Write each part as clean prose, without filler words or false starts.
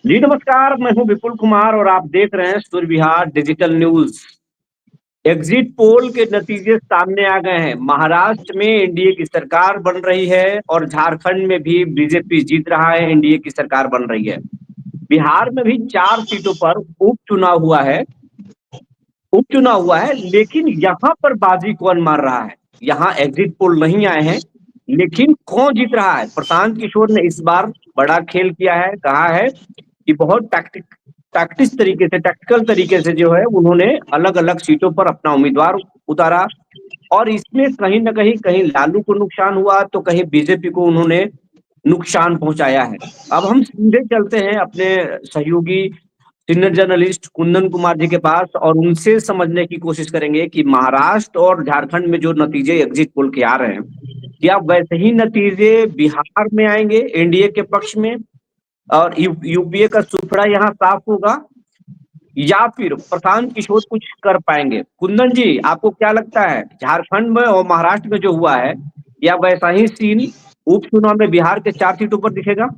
जी नमस्कार, मैं हूं विपुल कुमार और आप देख रहे हैं सूर्य विहार डिजिटल न्यूज। एग्जिट पोल के नतीजे सामने आ गए हैं। महाराष्ट्र में एनडीए की सरकार बन रही है और झारखंड में भी बीजेपी जीत रहा है, एनडीए की सरकार बन रही है। बिहार में भी 4 सीटों पर उपचुनाव हुआ है, लेकिन यहाँ पर बाजी कौन मार रहा है? यहाँ एग्जिट पोल नहीं आए हैं, लेकिन कौन जीत रहा है? प्रशांत किशोर ने इस बार बड़ा खेल किया है, कहा है कि बहुत टैक्टिकल तरीके से जो है उन्होंने अलग अलग सीटों पर अपना उम्मीदवार उतारा। और इसमें कहीं ना कहीं लालू को नुकसान हुआ तो कहीं बीजेपी को उन्होंने नुकसान पहुंचाया है। अब हम सीधे चलते हैं अपने सहयोगी सीनियर जर्नलिस्ट कुंदन कुमार जी के पास और उनसे समझने की कोशिश करेंगे कि महाराष्ट्र और झारखंड में जो नतीजे एग्जिट पोल के आ रहे हैं, क्या वैसे ही नतीजे बिहार में आएंगे एनडीए के पक्ष में और यूपीए का सुपड़ा यहाँ साफ होगा, या फिर प्रशांत किशोर कुछ कर पाएंगे? कुंदन जी, आपको क्या लगता है, झारखंड में और महाराष्ट्र में जो हुआ है, या वैसा ही सीन उपचुनाव में बिहार के 4 सीटों पर दिखेगा?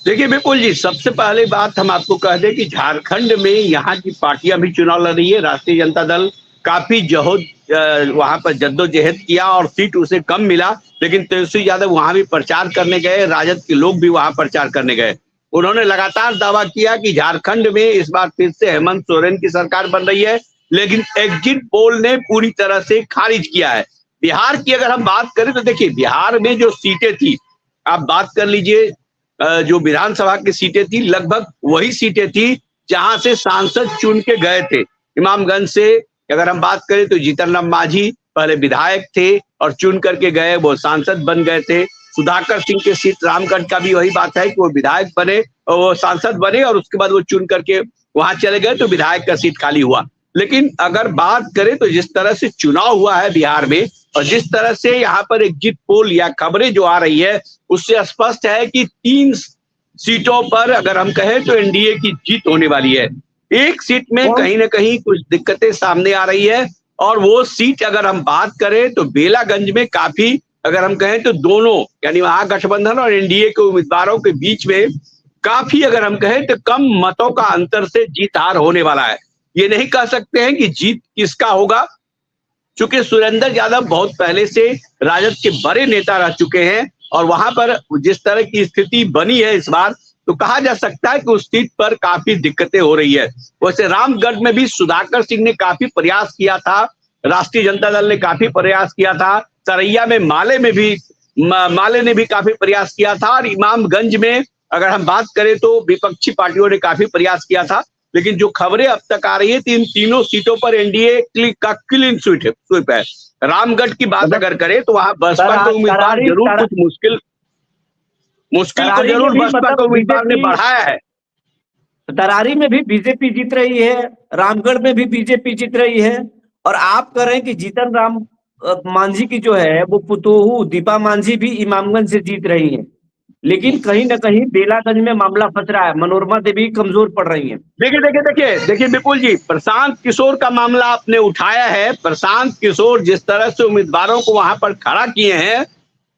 देखिए विपुल जी, सबसे पहले बात हम आपको कह दें कि झारखंड में यहाँ की पार्टियां भी चुनाव लड़ रही है। राष्ट्रीय जनता दल काफी वहां पर जद्दोजहद किया और सीट उसे कम मिला, लेकिन तेजस्वी यादव वहां भी प्रचार करने गए, राजद के लोग भी वहां प्रचार करने गए। उन्होंने लगातार दावा किया कि झारखंड में इस बार फिर से हेमंत सोरेन की सरकार बन रही है, लेकिन एग्जिट पोल ने पूरी तरह से खारिज किया है। बिहार की अगर हम बात करें तो देखिए, बिहार में जो सीटें थी, आप बात कर लीजिए, जो विधानसभा की सीटें थी लगभग वही सीटें थी जहां से सांसद चुन के गए थे। इमामगंज से अगर हम बात करें तो जीतन राम मांझी पहले विधायक थे और चुन करके गए, वो सांसद बन गए थे। सुधाकर सिंह के सीट रामगढ़ का भी वही बात है कि वो विधायक बने और वो सांसद बने और उसके बाद वो चुन करके वहां चले गए तो विधायक का सीट खाली हुआ। लेकिन अगर बात करें तो जिस तरह से चुनाव हुआ है बिहार में और जिस तरह से यहाँ पर एग्जिट पोल या खबरें जो आ रही है, उससे स्पष्ट है कि 3 सीटों पर अगर हम कहें तो एनडीए की जीत होने वाली है। एक सीट में कहीं ना कहीं कुछ दिक्कतें सामने आ रही है और वो सीट अगर हम बात करें तो बेलागंज में काफी, अगर हम कहें तो दोनों यानी महागठबंधन और एनडीए के उम्मीदवारों के बीच में काफी, अगर हम कहें तो कम मतों का अंतर से जीत हार होने वाला है। ये नहीं कह सकते हैं कि जीत किसका होगा, चूंकि सुरेंद्र यादव बहुत पहले से राजद के बड़े नेता रह चुके हैं और वहां पर जिस तरह की स्थिति बनी है इस बार, तो कहा जा सकता है कि उस सीट पर काफी दिक्कतें हो रही है। वैसे रामगढ़ में भी सुधाकर सिंह ने काफी प्रयास किया था, राष्ट्रीय जनता दल ने काफी प्रयास किया था, सरैया में माले ने भी काफी प्रयास किया था और इमामगंज में अगर हम बात करें तो विपक्षी पार्टियों ने काफी प्रयास किया था। लेकिन जो खबरें अब तक आ रही है, इन तीनों सीटों पर एनडीए का क्लीन स्वीप है। रामगढ़ की बात अगर करें तो वहां बसपा का उम्मीदवार जरूर कुछ मुश्किल को जरूर बसपा का उम्मीदवार ने बढ़ाया है। तरारी में भी बीजेपी जीत रही है, रामगढ़ में भी बीजेपी जीत रही है, और आप कह रहे हैं कि जीतन राम मांझी की जो है वो पुतोहू दीपा मांझी भी इमामगंज से जीत रही है, लेकिन कहीं ना कहीं बेलागंज में मामला फंस रहा है, मनोरमा देवी कमजोर पड़ रही है। देखिए विपुल जी, प्रशांत किशोर का मामला आपने उठाया है। प्रशांत किशोर जिस तरह से उम्मीदवारों को वहां पर खड़ा किए हैं,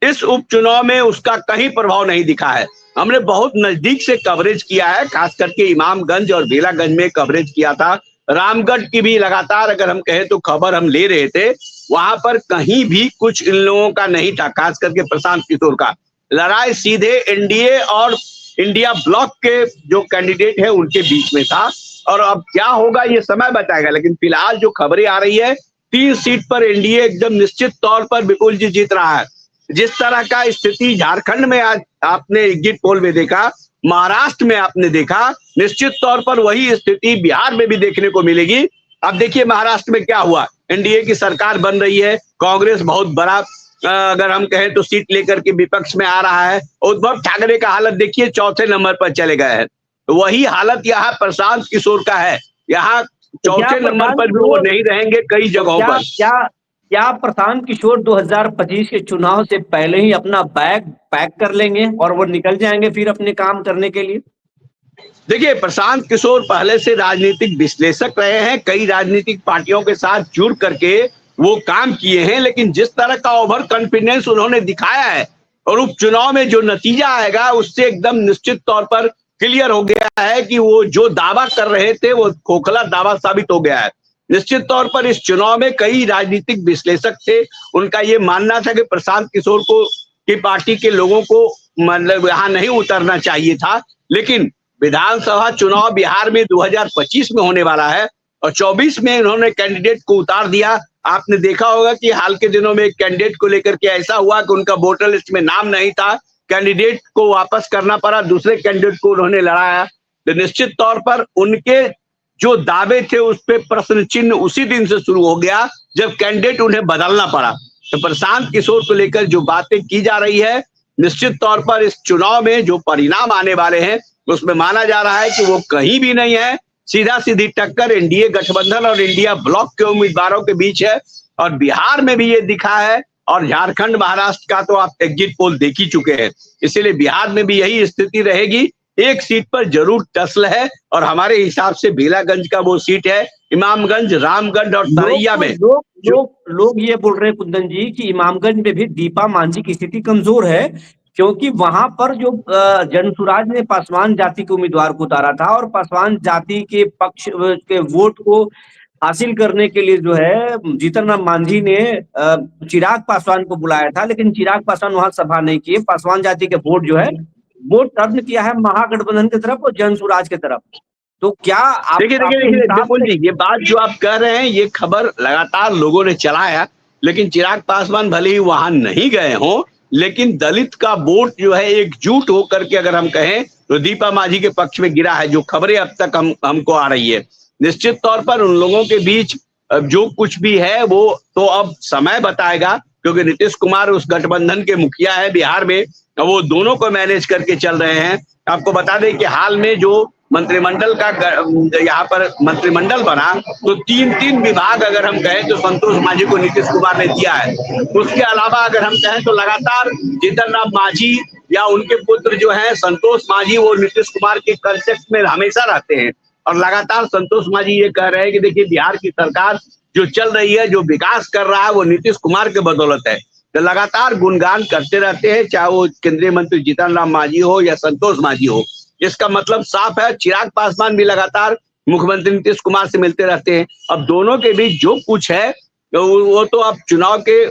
इस उपचुनाव में उसका कहीं प्रभाव नहीं दिखा है। हमने बहुत नजदीक से कवरेज किया है, खास करके इमामगंज और बेलागंज में कवरेज किया था। रामगढ़ की भी लगातार अगर हम कहें तो खबर हम ले रहे थे, वहां पर कहीं भी कुछ इन लोगों का नहीं था, खास करके प्रशांत किशोर का। लड़ाई सीधे एनडीए और इंडिया ब्लॉक के जो कैंडिडेट है उनके बीच में था और अब क्या होगा ये समय बताएगा। लेकिन फिलहाल जो खबरें आ रही है, 3 सीट पर एनडीए एकदम निश्चित तौर पर विपुल जी जीत रहा है। जिस तरह का स्थिति झारखंड में आज आपने एग्जिट पोल में देखा, महाराष्ट्र में आपने देखा, निश्चित तौर पर वही स्थिति बिहार में भी देखने को मिलेगी। अब देखिए महाराष्ट्र में क्या हुआ, एनडीए की सरकार बन रही है, कांग्रेस बहुत बड़ा अगर हम कहें तो सीट लेकर के विपक्ष में आ रहा है। उद्धव ठाकरे का हालत देखिए, चौथे नंबर पर चले गए हैं। तो वही हालत यहाँ प्रशांत किशोर का है, यहाँ चौथे नंबर पर भी वो नहीं रहेंगे कई जगहों पर। क्या प्रशांत किशोर 2025 के चुनाव से पहले ही अपना बैग पैक कर लेंगे और वो निकल जाएंगे फिर अपने काम करने के लिए? देखिए, प्रशांत किशोर पहले से राजनीतिक विश्लेषक रहे हैं, कई राजनीतिक पार्टियों के साथ जुड़ करके वो काम किए हैं, लेकिन जिस तरह का ओवर कॉन्फिडेंस उन्होंने दिखाया है और उपचुनाव में जो नतीजा आएगा उससे एकदम निश्चित तौर पर क्लियर हो गया है कि वो जो दावा कर रहे थे वो खोखला दावा साबित हो गया है। निश्चित तौर पर इस चुनाव में कई राजनीतिक विश्लेषक थे, उनका ये मानना था कि प्रशांत किशोर को की पार्टी के लोगों को मतलब यहाँ नहीं उतरना चाहिए था, लेकिन विधानसभा चुनाव बिहार में 2025 में होने वाला है और 24 में इन्होंने कैंडिडेट को उतार दिया। आपने देखा होगा कि हाल के दिनों में एक कैंडिडेट को लेकर के ऐसा हुआ कि उनका वोटर लिस्ट में नाम नहीं था, कैंडिडेट को वापस करना पड़ा, दूसरे कैंडिडेट को उन्होंने लड़ाया। तो निश्चित तौर पर उनके जो दावे थे उस पर प्रश्न चिन्ह उसी दिन से शुरू हो गया जब कैंडिडेट उन्हें बदलना पड़ा। तो प्रशांत किशोर को लेकर जो बातें की जा रही है, निश्चित तौर पर इस चुनाव में जो परिणाम आने वाले हैं उसमें माना जा रहा है कि वो कहीं भी नहीं है, सीधा सीधी टक्कर एनडीए गठबंधन और इंडिया ब्लॉक के उम्मीदवारों के बीच है। और बिहार में भी ये दिखा है और झारखंड महाराष्ट्र का तो आप एग्जिट पोल देख ही चुके हैं, इसीलिए बिहार में भी यही स्थिति रहेगी। एक सीट पर जरूर टसल है और हमारे हिसाब से बेलागंज का वो सीट है, इमामगंज, रामगढ़ और सरैया में लोग ये बोल रहे हैं कुंदन जी कि इमामगंज में भी दीपा मांझी की स्थिति कमजोर है, क्योंकि वहां पर जो जनसुराज ने पासवान जाति के उम्मीदवार को उतारा था और पासवान जाति के पक्ष के वोट को हासिल करने के लिए जो है जीतन राम मांझी ने चिराग पासवान को बुलाया था, लेकिन चिराग पासवान वहां सभा नहीं किए। पासवान जाति के वोट जो है वो टर्न किया है महागठबंधन की तरफ और जनसुराज की तरफ। तो क्या आप देखिए विपुल जी, ये बात जो आप कह रहे हैं ये खबर लगातार लोगों ने चलाया, लेकिन चिराग पासवान भले ही वहां नहीं गए हों, लेकिन दलित का वोट जो है एकजुट होकर के अगर हम कहें तो दीपा मांझी के पक्ष में गिरा है, जो खबरें अब तक हमको आ रही है। निश्चित तौर पर उन लोगों के बीच जो कुछ भी है वो तो अब समय बताएगा, क्योंकि नीतीश कुमार उस गठबंधन के मुखिया है बिहार में, वो दोनों को मैनेज करके चल रहे हैं। आपको बता दें कि हाल में जो मंत्रिमंडल का यहाँ पर मंत्रिमंडल बना तो तीन विभाग अगर हम कहें तो संतोष मांझी को नीतीश कुमार ने दिया है। उसके अलावा अगर हम कहें तो लगातार जीतन राम मांझी या उनके पुत्र जो है संतोष मांझी, वो नीतीश कुमार के कांटेक्ट में हमेशा रहते हैं और लगातार संतोष मांझी ये कह रहे हैं कि देखिए बिहार की सरकार जो चल रही है, जो विकास कर रहा है वो नीतीश कुमार के बदौलत है। तो लगातार गुणगान करते रहते हैं, चाहे वो केंद्रीय मंत्री जीतन राम मांझी हो या संतोष मांझी हो। इसका मतलब साफ है, चिराग पासवान भी लगातार मुख्यमंत्री नीतीश कुमार से मिलते रहते हैं। अब दोनों के बीच जो कुछ है वो तो अब चुनाव के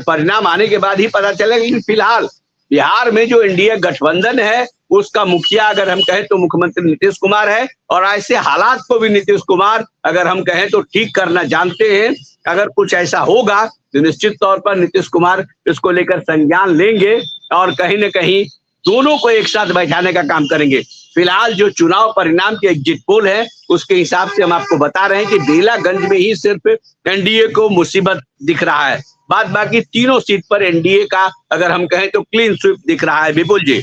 परिणाम आने के बाद ही पता चलेगा, लेकिन फिलहाल बिहार में जो एनडीए गठबंधन है उसका मुखिया अगर हम कहें तो मुख्यमंत्री नीतीश कुमार है और ऐसे हालात को भी नीतीश कुमार अगर हम कहें तो ठीक करना जानते हैं। अगर कुछ ऐसा होगा तो निश्चित तौर पर नीतीश कुमार इसको लेकर संज्ञान लेंगे और कहीं न कहीं दोनों को एक साथ बैठाने का काम करेंगे। फिलहाल जो चुनाव परिणाम के एग्जिट पोल है उसके हिसाब से हम आपको बता रहे हैं कि बेलागंज में ही सिर्फ एनडीए को मुसीबत दिख रहा है, बाद बाकी तीनों सीट पर एनडीए का अगर हम कहें तो क्लीन स्वीप दिख रहा है। विपुल जी,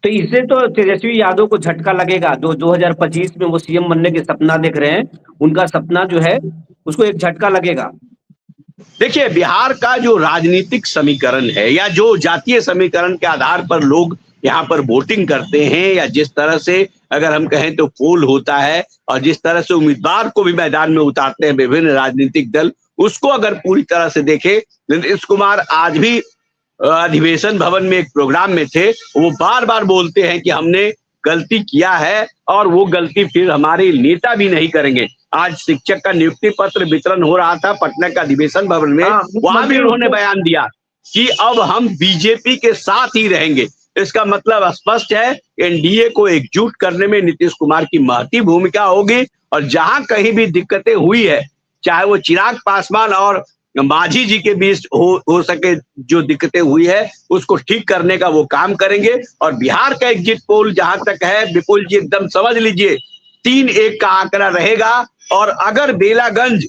तो इससे तो तेजस्वी यादव को झटका लगेगा, जो 2025 में वो सीएम बनने के सपना देख रहे हैं, उनका सपना जो है उसको एक झटका लगेगा। देखिए बिहार का जो राजनीतिक समीकरण है या जो जातीय समीकरण के आधार पर लोग यहाँ पर वोटिंग करते हैं या जिस तरह से अगर हम कहें तो पोल होता है और जिस तरह से उम्मीदवार को भी मैदान में उतारते हैं विभिन्न राजनीतिक दल, उसको अगर पूरी तरह से देखें, नीतीश कुमार आज भी अधिवेशन भवन में एक प्रोग्राम में थे, वो बार बार बोलते हैं कि हमने गलती किया है और वो गलती फिर हमारे नेता भी नहीं करेंगे। आज शिक्षक का नियुक्ति पत्र वितरण हो रहा था पटना का अधिवेशन भवन में, वहां भी उन्होंने बयान दिया कि अब हम बीजेपी के साथ ही रहेंगे। इसका मतलब स्पष्ट है, एनडीए को एकजुट करने में नीतीश कुमार की महती भूमिका होगी और जहां कहीं भी दिक्कतें हुई है, चाहे वो चिराग पासवान और मांझी जी के बीच हो सके जो दिक्कतें हुई है उसको ठीक करने का वो काम करेंगे। और बिहार का एग्जिट पोल जहां तक है विपुल जी, एकदम समझ लीजिए 3-1 का आंकड़ा रहेगा और अगर बेलागंज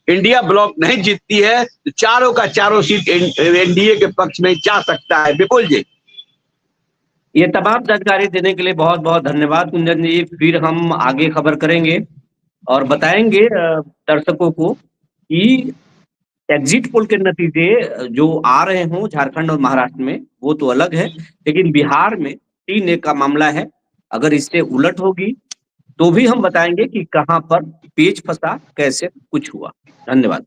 इंडिया ब्लॉक नहीं जीतती है तो चारों का चारों सीट एनडीए के पक्ष में जा सकता है। विपुल जी, ये तमाम जानकारी देने के लिए बहुत बहुत धन्यवाद कुंदन जी। फिर हम आगे खबर करेंगे और बताएंगे दर्शकों को कि एग्जिट पोल के नतीजे जो आ रहे हों झारखंड और महाराष्ट्र में वो तो अलग है, लेकिन बिहार में 3-1 का मामला है। अगर इससे उलट होगी तो भी हम बताएंगे कि कहां पर पेच फंसा, कैसे कुछ हुआ। धन्यवाद।